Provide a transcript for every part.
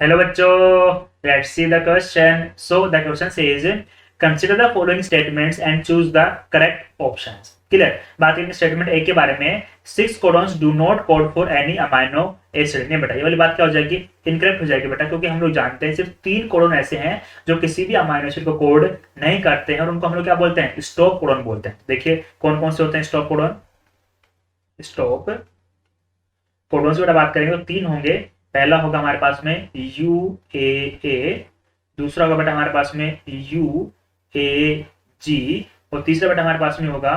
Hello बच्चों, let's see the question. So the question says consider the following statements and choose the correct options. Clear. बात करेंगे statement A के बारे में. 6 codons do not code for any amino acid. नहीं बेटा, ये वाली बात क्या हो जाएगी? इनकरेक्ट हो जाएगी बेटा, क्योंकि हम लोग जानते हैं सिर्फ 3 कोडॉन ऐसे हैं जो किसी भी अमाइनो एसिड को कोड नहीं करते हैं, और उनको हम लोग क्या बोलते हैं? स्टॉप कोडॉन बोलते हैं. देखिए कौन कौन से होते हैं स्टॉप कोडॉन. स्टॉप कोडॉन से बेटा बात करेंगे तो 3 होंगे. पहला होगा हमारे पास में यू ए, दूसरा होगा बेटा हमारे पास में यू ए जी, और तीसरा बेटा हमारे पास में होगा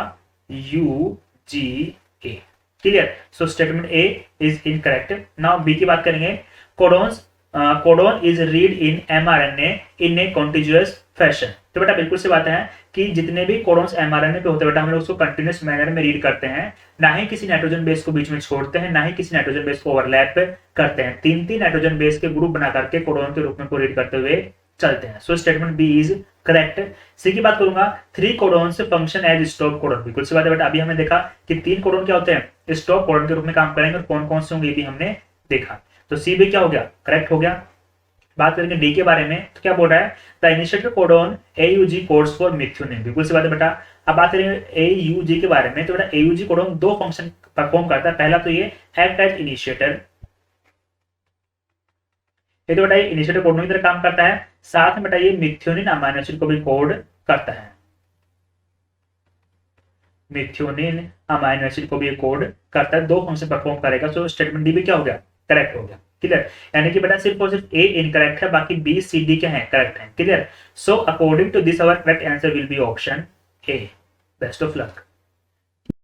U G A. Clear. So statement A is incorrect. Now B की बात करेंगे. Codons codon is read in mRNA in a continuous fashion. तो बेटा बिल्कुल सी बात है कि जितने भी कोडॉन्स एमआरएनए पे होते हैं बेटा, हम लोग उसको कंटिन्यूअस मैनर में रीड करते हैं. ना ही किसी नाइट्रोजन बेस को बीच में छोड़ते हैं, ना ही किसी नाइट्रोजन बेस को ओवरलैप करते हैं. 3 नाइट्रोजन बेस के ग्रुप बना करके कोडॉन के रूप में को रीड करते हुए चलते हैं. So statement B is correct. C की बात करूंगा. 3 codons function as stop codon. बिल्कुल सी बात है बेटा, अभी हमने देखा कि 3 कोडॉन क्या होते हैं? स्टॉप कोडॉन के रूप में काम करेंगे, और कौन कौन से होंगे ये भी हमने देखा. तो सी भी क्या हो गया? करेक्ट हो गया. बात करेंगे डी के बारे में. तो क्या बोल रहा है? The initiator codon AUG codes for methionine. बिल्कुल सी बात है बेटा. अब बात करेंगे AUG के बारे में. तो बेटा AUG कोडॉन 2 फंक्शन परफॉर्म करता है. पहला तो ये एक्ट एज इनिशिएटर, ये तो बेटा ये इनिशिएटर कोडॉन की तरह काम करता है. साथ में बेटा ये मिथ्योनिन अमाइनो एसिड को भी कोड करता है. मिथ्योनिन अमाइनो एसिड को भी कोड करता है. 2 फंक्शन परफॉर्म करेगा. सो स्टेटमेंट डी भी क्या हो गया? करेक्ट हो गया. क्लियर. यानी कि बेटा सिर्फ और सिर्फ ए इनकरेक्ट है, बाकी बी सी डी क्या है? करेक्ट है. Clear. So according to this our correct answer will be option A. Best of luck.